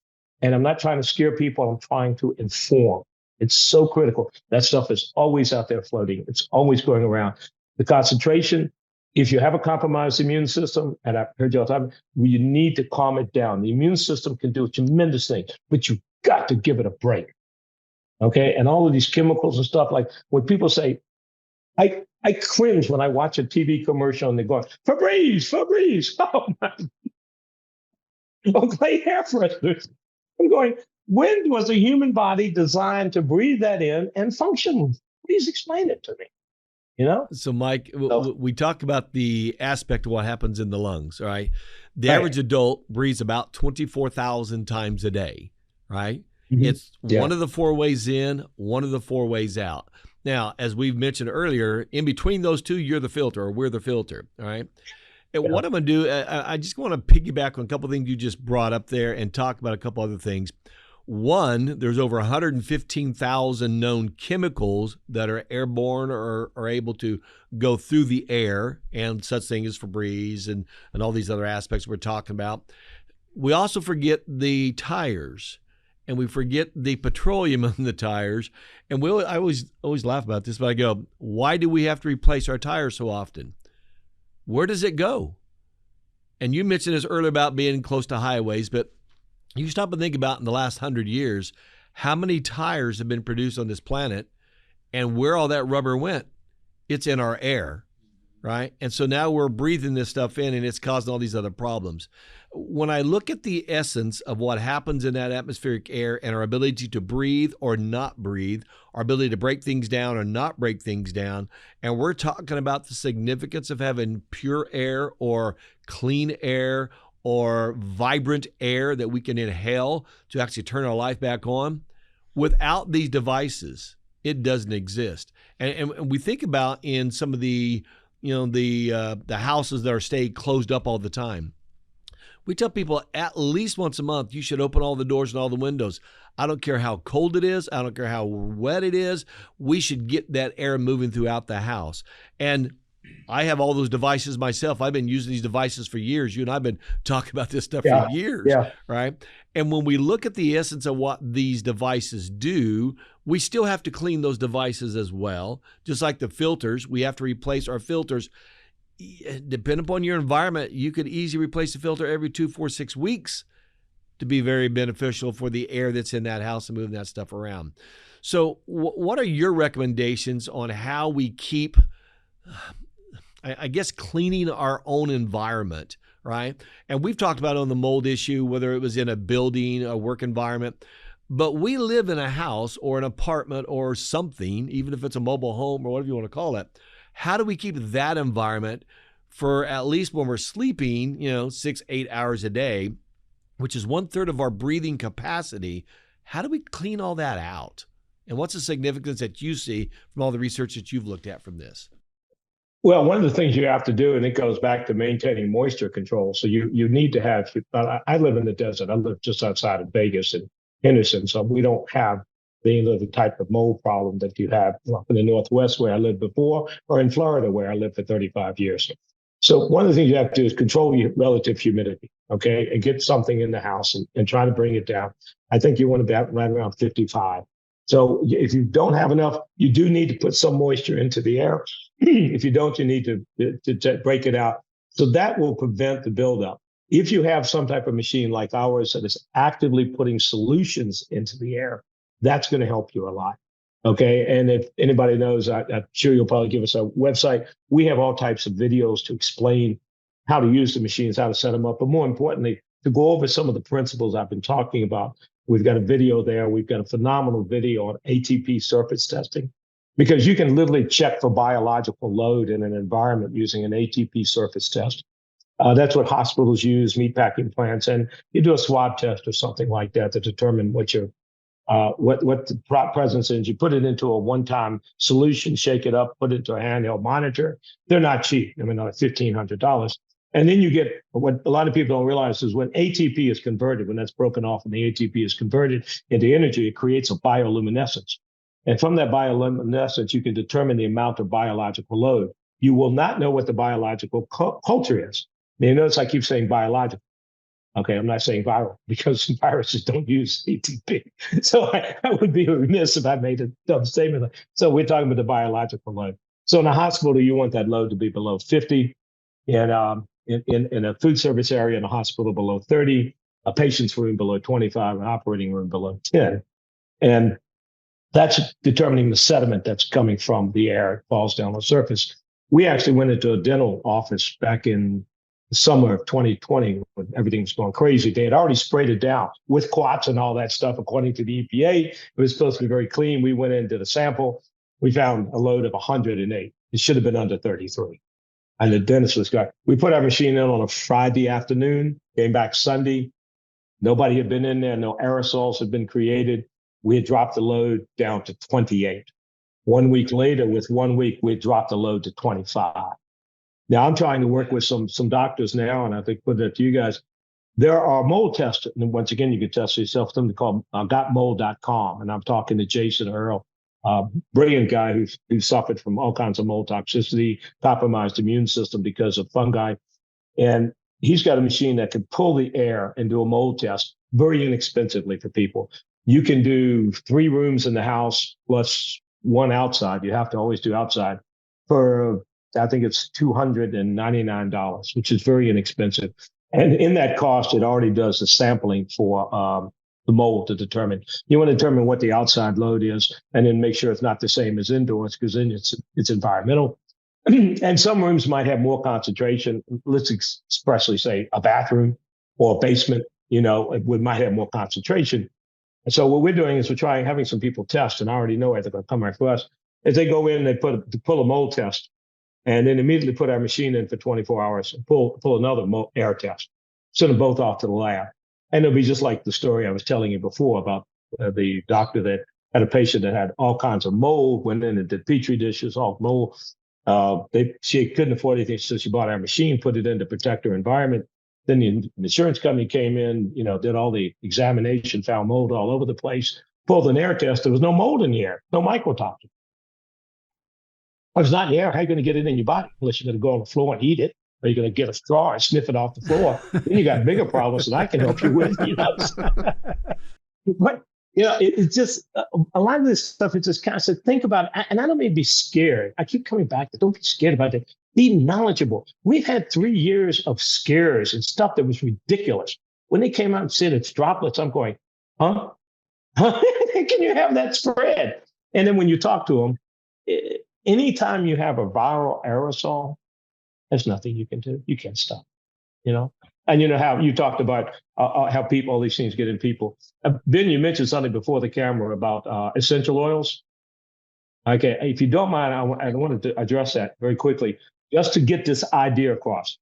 Speaker 3: And I'm not trying to scare people. I'm trying to inform. It's so critical. That stuff is always out there floating. It's always going around. The concentration, if you have a compromised immune system, and I've heard you all the time, you need to calm it down. The immune system can do a tremendous thing, but you've got to give it a break. Okay? And all of these chemicals and stuff, like when people say, I cringe when I watch a TV commercial and they go, Febreze, oh my, okay, hair fresheners. I'm going, when was the human body designed to breathe that in and function? Please explain it to me.
Speaker 4: So Mike, we talk about the aspect of what happens in the lungs, right? The average adult breathes about 24,000 times a day, right? Mm-hmm. It's one of the 4 ways in, one of the 4 ways out. Now, as we've mentioned earlier, in between those two, you're the filter, or we're the filter, all right? And what I'm going to do, I just want to piggyback on a couple of things you just brought up there and talk about a couple other things. One, there's over 115,000 known chemicals that are airborne or are able to go through the air, and such things as Febreze and all these other aspects we're talking about. We also forget the tires, and we forget the petroleum in the tires. And I always laugh about this, but I go, why do we have to replace our tires so often? Where does it go? And you mentioned this earlier about being close to highways, but you stop and think about in the last 100 years, how many tires have been produced on this planet and where all that rubber went? It's in our air, right? And so now we're breathing this stuff in and it's causing all these other problems. When I look at the essence of what happens in that atmospheric air and our ability to breathe or not breathe, our ability to break things down or not break things down, and we're talking about the significance of having pure air or clean air or vibrant air that we can inhale to actually turn our life back on. Without these devices, it doesn't exist. And we think about in some of the, the houses that are staying closed up all the time. We tell people at least once a month, you should open all the doors and all the windows. I don't care how cold it is. I don't care how wet it is. We should get that air moving throughout the house. And I have all those devices myself. I've been using these devices for years. You and I have been talking about this stuff for years, right? And when we look at the essence of what these devices do, we still have to clean those devices as well. Just like the filters, we have to replace our filters. Depending upon your environment, you could easily replace the filter every 2, 4, 6 weeks to be very beneficial for the air that's in that house and moving that stuff around. So what are your recommendations on how we keep, I guess, cleaning our own environment, right? And we've talked about on the mold issue, whether it was in a building, a work environment, but we live in a house or an apartment or something, even if it's a mobile home or whatever you want to call it. How do we keep that environment for at least when we're sleeping, 6-8 hours a day, which is 1/3 of our breathing capacity. How do we clean all that out? And what's the significance that you see from all the research that you've looked at from this?
Speaker 3: Well, one of the things you have to do, and it goes back to maintaining moisture control. So you need to have, I live in the desert. I live just outside of Vegas and Henderson. So we don't have the type of mold problem that you have up in the Northwest where I lived before, or in Florida where I lived for 35 years. So one of the things you have to do is control your relative humidity, okay, and get something in the house and try to bring it down. I think you want to be right around 55. So if you don't have enough, you do need to put some moisture into the air. If you don't, you need to break it out. So that will prevent the buildup. If you have some type of machine like ours that is actively putting solutions into the air, that's going to help you a lot. Okay. And if anybody knows, I'm sure you'll probably give us a website. We have all types of videos to explain how to use the machines, how to set them up, but more importantly, to go over some of the principles I've been talking about. We've got a video there. We've got a phenomenal video on ATP surface testing, because you can literally check for biological load in an environment using an ATP surface test. That's what hospitals use, meatpacking plants, and you do a swab test or something like that to determine what your what the presence is. You put it into a one-time solution, shake it up, put it into a handheld monitor. They're not cheap. I mean, they're $1,500. And then you get what a lot of people don't realize is when ATP is converted, when that's broken off and the ATP is converted into energy, it creates a bioluminescence. And from that bioluminescence, you can determine the amount of biological load. You will not know what the biological culture is. Now, you notice I keep saying biological. Okay, I'm not saying viral, because viruses don't use ATP. So I would be remiss if I made a dumb statement. So we're talking about the biological load. So in a hospital, you want that load to be below 50. And in a food service area in a hospital below 30, a patient's room below 25, an operating room below 10. And that's determining the sediment that's coming from the air. It falls down the surface. We actually went into a dental office back in the summer of 2020 when everything was going crazy. They had already sprayed it down with quats and all that stuff. According to the EPA, it was supposed to be very clean. We went in, did a sample. We found a load of 108. It should have been under 33. And the dentist was going, we put our machine in on a Friday afternoon, came back Sunday. Nobody had been in there. No aerosols had been created. We had dropped the load down to 28. 1 week later, with 1 week, we had dropped the load to 25. Now I'm trying to work with some doctors now, and I think put it to you guys. There are mold tests, and once again, you can test yourself. Something called gotmold.com, and I'm talking to Jason Earl, brilliant guy who suffered from all kinds of mold toxicity, compromised immune system because of fungi, and he's got a machine that can pull the air and do a mold test very inexpensively for people. You can do 3 rooms in the house plus 1 outside. You have to always do outside for, I think it's $299, which is very inexpensive. And in that cost, it already does the sampling for the mold to determine. You want to determine what the outside load is, and then make sure it's not the same as indoors, because then it's environmental. And some rooms might have more concentration. Let's expressly say a bathroom or a basement, we might have more concentration. And so what we're doing is we're having some people test, and I already know they're going to come right for us. As they go in, they pull a mold test, and then immediately put our machine in for 24 hours and pull another air test. Send them both off to the lab. And it'll be just like the story I was telling you before about the doctor that had a patient that had all kinds of mold, went in and did Petri dishes, all mold. She couldn't afford anything, so she bought our machine, put it in to protect her environment. Then the insurance company came in, did all the examination, found mold all over the place, pulled an air test. There was no mold in the air, no mycotoxin. If it's not in the air, how are you going to get it in your body? Unless you're going to go on the floor and eat it, or you're going to get a straw and sniff it off the floor. Then you got bigger problems that I can help you with. But it's just a lot of this stuff. It's just kind of think about it. And I don't mean be scared. I keep coming back to don't be scared about it. Be knowledgeable. We've had 3 years of scares and stuff that was ridiculous. When they came out and said it's droplets, I'm going, huh? Can you have that spread? And then when you talk to them, anytime you have a viral aerosol, there's nothing you can do. You can't stop, And how you talked about how all these things get in people. Ben, you mentioned something before the camera about essential oils. Okay, if you don't mind, I wanted to address that very quickly. just to get this idea across.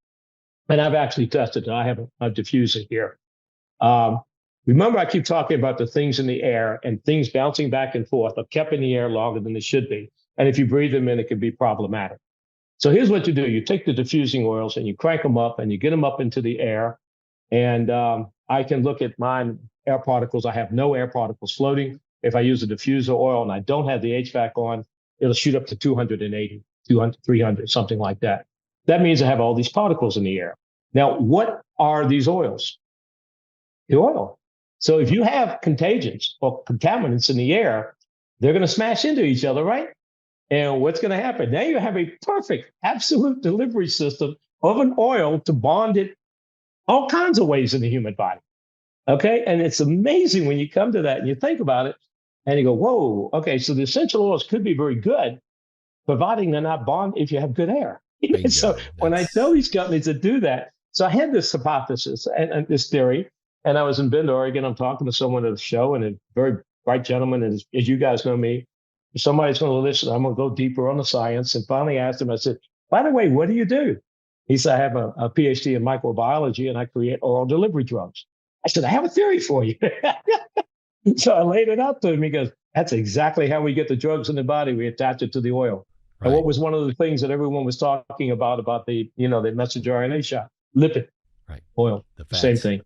Speaker 3: And I've actually tested it. I have a diffuser here. Remember, I keep talking about the things in the air, and things bouncing back and forth are kept in the air longer than they should be. And if you breathe them in, it can be problematic. So here's what you do. You take the diffusing oils and you crank them up and you get them up into the air. And I can look at mine air particles. I have no air particles floating. If I use a diffuser oil and I don't have the HVAC on, it'll shoot up to 280, 200, 300, something like that. That means I have all these particles in the air. Now, what are these oils? The oil. So if you have contagions or contaminants in the air, they're going to smash into each other, right? And what's going to happen? Now you have a perfect, absolute delivery system of an oil to bond it all kinds of ways in the human body. Okay. And it's amazing when you come to that and you think about it and you go, whoa, okay. So the essential oils could be very good, providing they're not bond if you have good air. So when I tell these companies to do that, so I had this hypothesis and this theory, and I was in Bend, Oregon. I'm talking to someone at a show, and a very bright gentleman, and as you guys know me, if somebody's going to listen, I'm going to go deeper on the science. And finally asked him, I said, by the way, what do you do? He said, I have a PhD in microbiology, and I create oral delivery drugs. I said, I have a theory for you. So I laid it out to him. He goes, that's exactly how we get the drugs in the body. We attach it to the oil. Right. And what was one of the things that everyone was talking about the, the messenger RNA shot? Lipid. Right. Oil. The fats, same thing.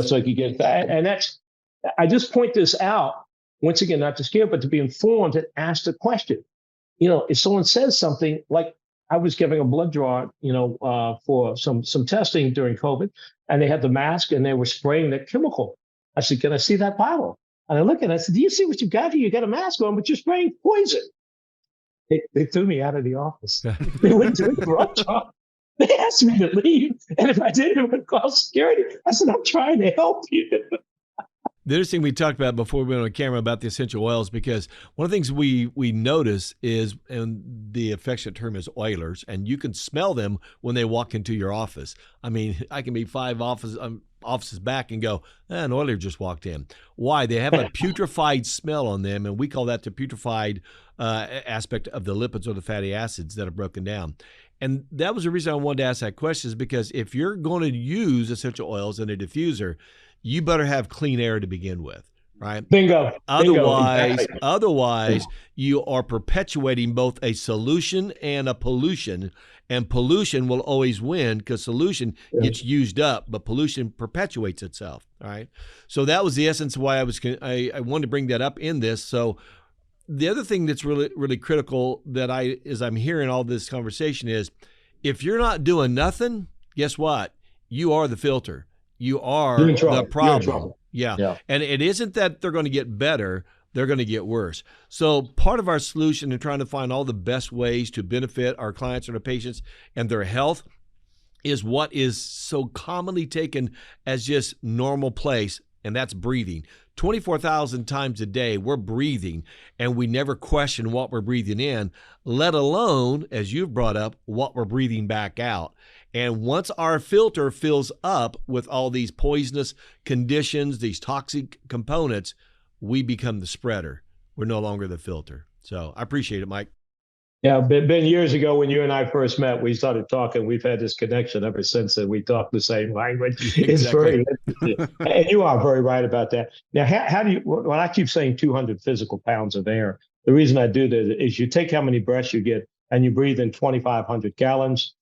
Speaker 3: So you get that. And that's, I just point this out, once again, not to scare, but to be informed and ask the question. If someone says something like, I was giving a blood draw, for some testing during COVID, and they had the mask and they were spraying that chemical. I said, can I see that bottle? And I look at it, I said, do you see what you got here? You got a mask on, but you're spraying poison. They threw me out of the office. They wouldn't do it for draw. They asked me to leave. And if I didn't, it would call security. I said, I'm trying to help you.
Speaker 4: The other thing we talked about before we went on camera about the essential oils, because one of the things we notice is, and the affectionate term is oilers, and you can smell them when they walk into your office. I mean, I can be 5 offices back and go, an oiler just walked in. Why? They have a putrefied smell on them, and we call that the putrefied aspect of the lipids or the fatty acids that are broken down. And that was the reason I wanted to ask that question, is because if you're going to use essential oils in a diffuser, you better have clean air to begin with, right?
Speaker 3: Bingo.
Speaker 4: Otherwise, you are perpetuating both a solution and a pollution, and pollution will always win because solution gets used up, but pollution perpetuates itself. All right. So that was the essence of why I wanted to bring that up in this. So the other thing that's really, really critical that as I'm hearing all this conversation is, if you're not doing nothing, guess what? You are the filter. You are the problem. Yeah. And it isn't that they're going to get better, they're going to get worse. So part of our solution in trying to find all the best ways to benefit our clients and our patients and their health is what is so commonly taken as just normal place, and that's breathing. 24,000 times a day, we're breathing, and we never question what we're breathing in, let alone, as you've brought up, what we're breathing back out. And once our filter fills up with all these poisonous conditions, these toxic components, we become the spreader. We're no longer the filter. So I appreciate it, Mike.
Speaker 3: Yeah, Ben, years ago when you and I first met, we started talking. We've had this connection ever since, and we talk the same language. It's very interesting. And you are very right about that. Now, how do you, when I keep saying 200 physical pounds of air, the reason I do that is you take how many breaths you get and you breathe in 2,500 gallons.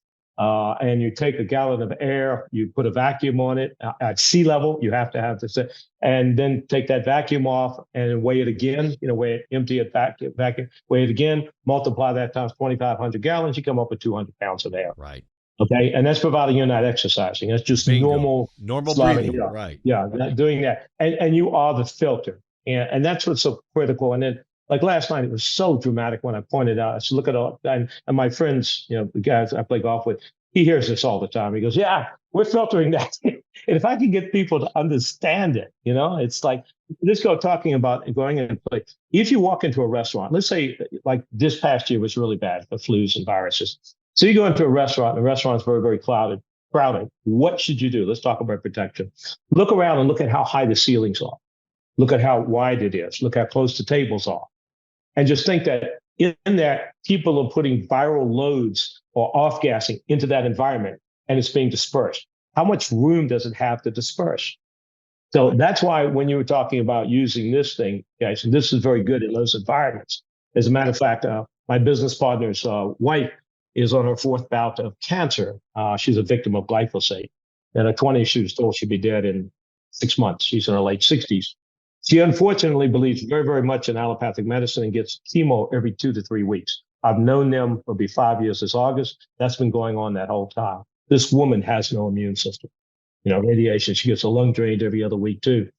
Speaker 3: And you take a gallon of air, you put a vacuum on it at sea level, you have to have this, and then take that vacuum off and weigh it again, weigh it, empty it, vacuum, weigh it again, multiply that times 2,500 gallons, you come up with 200 pounds of air.
Speaker 4: Right.
Speaker 3: Okay. And that's providing you're not exercising. That's just normal
Speaker 4: breathing. Right.
Speaker 3: Yeah. Doing that. And you are the filter. And that's what's so critical. And then, like last night, it was so dramatic when I pointed out. I said, look at all, and my friends, the guys I play golf with, he hears this all the time. He goes, yeah, we're filtering that. And if I can get people to understand it, it's like, let's go talking about going in play. If you walk into a restaurant, let's say like this past year was really bad for flus and viruses. So you go into a restaurant, and the restaurant's very, very crowded. What should you do? Let's talk about protection. Look around and look at how high the ceilings are. Look at how wide it is. Look how close the tables are. And just think that in that, people are putting viral loads or off gassing into that environment, and it's being dispersed. How much room does it have to disperse? So that's why when you were talking about using this thing, guys, and this is very good in those environments. As a matter of fact, my business partner's wife is on her 4th bout of cancer. She's a victim of glyphosate. In her 20s, she was told she'd be dead in 6 months. She's in her late 60s. She unfortunately believes very, very much in allopathic medicine and gets chemo every 2 to 3 weeks. I've known them for 5 years this August. That's been going on that whole time. This woman has no immune system. Radiation. She gets a lung drained every other week too.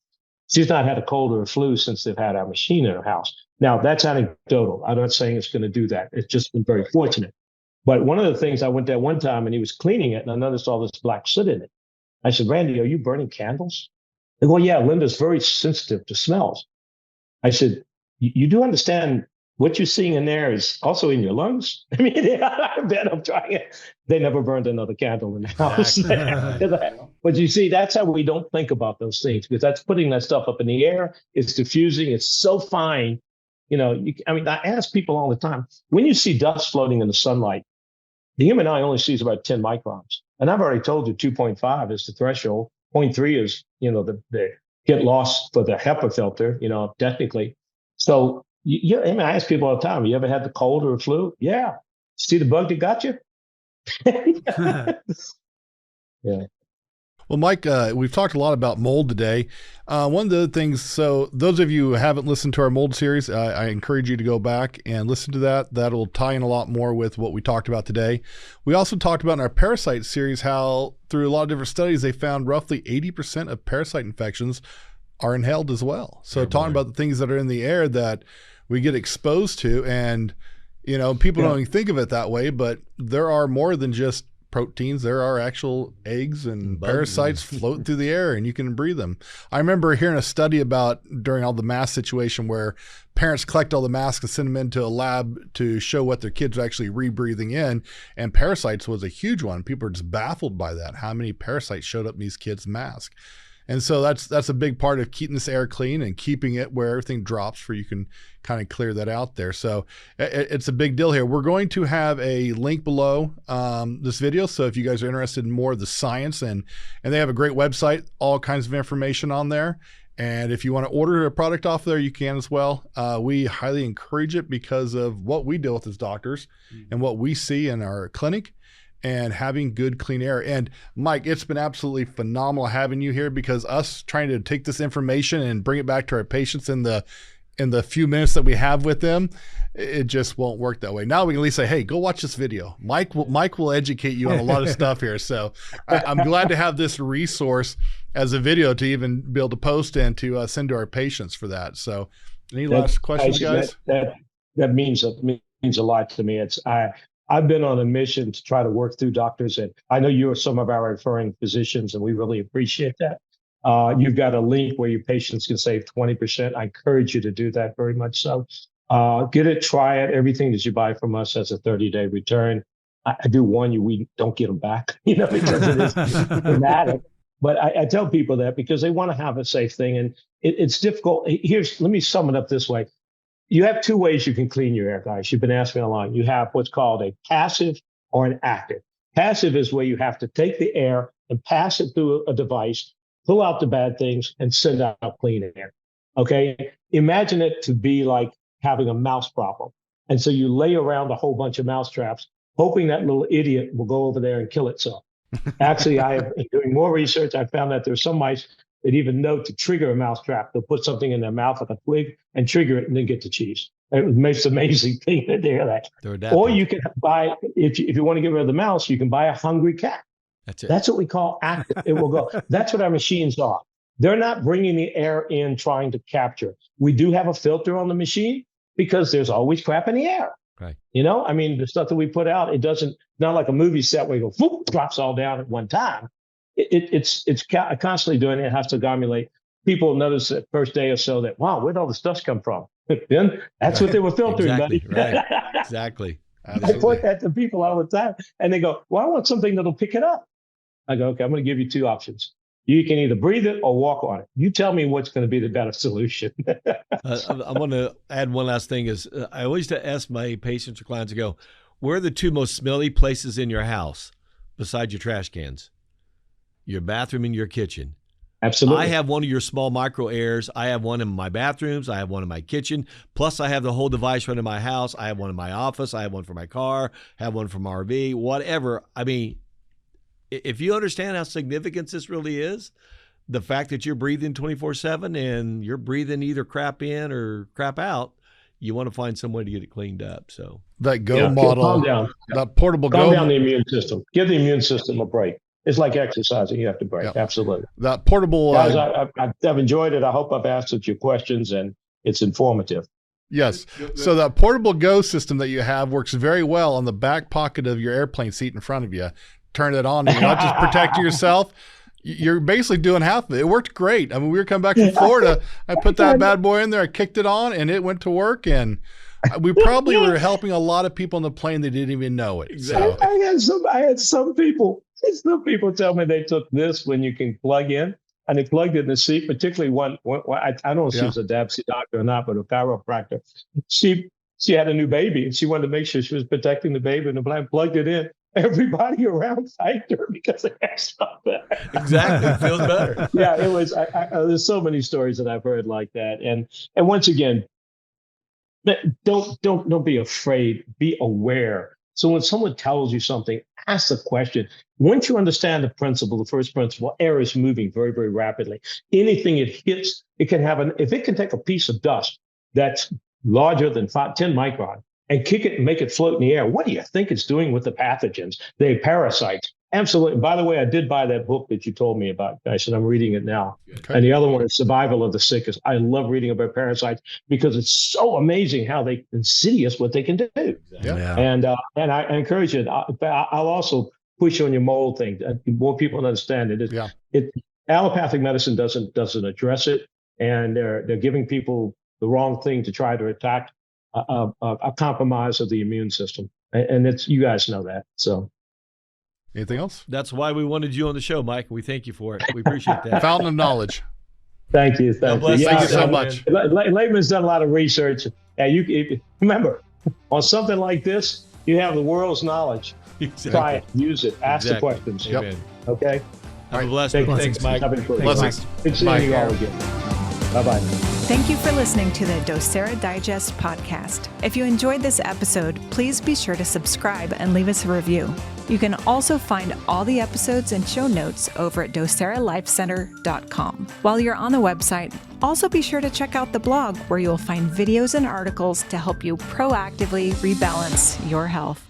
Speaker 3: She's not had a cold or a flu since they've had our machine in her house. Now, that's anecdotal. I'm not saying it's going to do that. It's just been very fortunate. But one of the things, I went there one time and he was cleaning it and I noticed all this black soot in it. I said, Randy, are you burning candles? They go, yeah, Linda's very sensitive to smells. I said, you do understand what you're seeing in there is also in your lungs? I mean, I bet I'm trying it. They never burned another candle in the house. But you see, that's how we don't think about those things, because that's putting that stuff up in the air. It's diffusing. It's so fine. I ask people all the time, when you see dust floating in the sunlight, the human eye only sees about 10 microns. And I've already told you 2.5 is the threshold. 0.3 is, the get lost for the HEPA filter, technically. So, I ask people all the time, you ever had the cold or the flu? Yeah. See the bug that got you? Yeah.
Speaker 6: Well, Mike, we've talked a lot about mold today. One of the things, so those of you who haven't listened to our mold series, I encourage you to go back and listen to that. That'll tie in a lot more with what we talked about today. We also talked about in our parasite series how through a lot of different studies, they found roughly 80% of parasite infections are inhaled as well. So talking about the things that are in the air that we get exposed to, and people don't even think of it that way, but there are more than just proteins. There are actual eggs and parasites float through the air and you can breathe them. I remember hearing a study about during all the mask situation where parents collect all the masks and send them into a lab to show what their kids are actually rebreathing in, and parasites was a huge one. People are just baffled by that, how many parasites showed up in these kids' masks. And so that's a big part of keeping this air clean and keeping it where everything drops, where you can kind of clear that out there. So it's a big deal here. We're going to have a link below this video. So if you guys are interested in more of the science, and they have a great website, all kinds of information on there. And if you want to order a product off there, you can as well. We highly encourage it because of what we deal with as doctors and what we see in our clinic, and having good, clean air. And Mike, it's been absolutely phenomenal having you here, because us trying to take this information and bring it back to our patients in the few minutes that we have with them, it just won't work that way. Now we can at least say, hey, go watch this video. Mike will educate you on a lot of stuff here. So I'm glad to have this resource as a video to even be able to post and to send to our patients for that. So any last questions, guys?
Speaker 3: That means a lot to me. I've been on a mission to try to work through doctors, and I know you are some of our referring physicians, and we really appreciate that. You've got a link where your patients can save 20%. I encourage you to do that very much so. Get it, try it. Everything that you buy from us has a 30-day return. I do warn you, we don't get them back, because it is dramatic. But I tell people that because they want to have a safe thing, and it's difficult. Let me sum it up this way. You have two ways you can clean your air, guys. You've been asking along. You have what's called a passive or an active. Passive is where you have to take the air and pass it through a device, pull out the bad things, and send out clean air. Okay? Imagine it to be like having a mouse problem. And so you lay around a whole bunch of mouse traps, hoping that little idiot will go over there and kill itself. Actually, I have been doing more research. I found that there's some mice that even know to trigger a mouse trap. They'll put something in their mouth like a twig and trigger it and then get the cheese. It makes an amazing thing that they hear that. Or you can buy, if you want to get rid of the mouse, you can buy a hungry cat.
Speaker 4: That's it.
Speaker 3: That's what we call active. It will go. That's what our machines are. They're not bringing the air in trying to capture. We do have a filter on the machine because there's always crap in the air.
Speaker 4: Right.
Speaker 3: The stuff that we put out, not like a movie set where you go, whoop, drops all down at one time. It's constantly doing it. It has to accumulate. People notice that first day or so that, wow, where'd all the stuff come from? Then that's what they were filtering,
Speaker 4: exactly,
Speaker 3: buddy.
Speaker 4: Right. Exactly.
Speaker 3: I point that to people all the time, and they go, well, I want something that'll pick it up. I go, okay, I'm going to give you two options. You can either breathe it or walk on it. You tell me what's going to be the better solution.
Speaker 4: I want to add one last thing is I always ask my patients or clients to go, where are the two most smelly places in your house besides your trash cans? Your bathroom and your kitchen.
Speaker 3: Absolutely.
Speaker 4: I have one of your small micro airs. I have one in my bathrooms. I have one in my kitchen. Plus, I have the whole device running my house. I have one in my office. I have one for my car. I have one for my RV, whatever. I mean, if you understand how significant this really is, the fact that you're breathing 24/7 and you're breathing either crap in or crap out, you want to find some way to get it cleaned up. So
Speaker 6: that Go model,
Speaker 3: calm down.
Speaker 6: that portable
Speaker 3: Calm
Speaker 6: Go,
Speaker 3: down the immune system. Give the immune system a break. It's like exercising. You have to break.
Speaker 6: Yep.
Speaker 3: Absolutely.
Speaker 6: that portable,
Speaker 3: Guys, I've enjoyed it. I hope I've answered your questions and it's informative.
Speaker 6: yes. So that portable Go system that you have works very well on the back pocket of your airplane seat in front of you. Turn it on, and you're not just protecting yourself. You're basically doing half of it. It worked great. I mean, we were coming back from Florida. I put that bad boy in there. I kicked it on, and it went to work. And we probably were helping a lot of people on the plane that didn't even know it. So.
Speaker 3: I had some people tell me they took this when you can plug in, and they plugged it in the seat. Particularly one I don't know if she was a DAPC doctor or not, but a chiropractor. She had a new baby, and she wanted to make sure she was protecting the baby, and the plane plugged it in. Everybody around thanked her because they asked about that.
Speaker 4: exactly, feels better.
Speaker 3: Yeah, it was. There's so many stories that I've heard like that, and once again, don't be afraid. Be aware. So when someone tells you something, ask the question. Once you understand the principle, the first principle, air is moving very, very rapidly. Anything it hits, it can have if it can take a piece of dust that's larger than 10 micron and kick it and make it float in the air. What do you think it's doing with the pathogens, the parasites? Absolutely. By the way, I did buy that book that you told me about, guys, and I'm reading it now. Okay. And the other one is Survival of the Sickest. I love reading about parasites because it's so amazing how insidious what they can do.
Speaker 6: Yeah.
Speaker 3: And I encourage you. I'll also push on your mold thing. More people understand it. Allopathic medicine doesn't address it, and they're giving people the wrong thing to try to attack a compromise of the immune system, and it's you guys know that. So,
Speaker 6: anything else?
Speaker 4: That's why we wanted you on the show, Mike. We thank you for it. We appreciate that.
Speaker 6: Fountain of knowledge.
Speaker 3: Thank you. Thank
Speaker 6: you so much.
Speaker 3: Layman's done a lot of research. Remember, on something like this, you have the world's knowledge.
Speaker 4: Exactly.
Speaker 3: Try it, use it, ask the questions.
Speaker 4: Amen.
Speaker 3: Okay.
Speaker 4: Have a blessed
Speaker 3: Thanks,
Speaker 4: one. Thanks, Mike.
Speaker 6: Blessings.
Speaker 3: Good seeing you all again. Bye-bye.
Speaker 1: Thank you for listening to the Docere Digest podcast. If you enjoyed this episode, please be sure to subscribe and leave us a review. You can also find all the episodes and show notes over at docerelifecenter.com. While you're on the website, also be sure to check out the blog where you'll find videos and articles to help you proactively rebalance your health.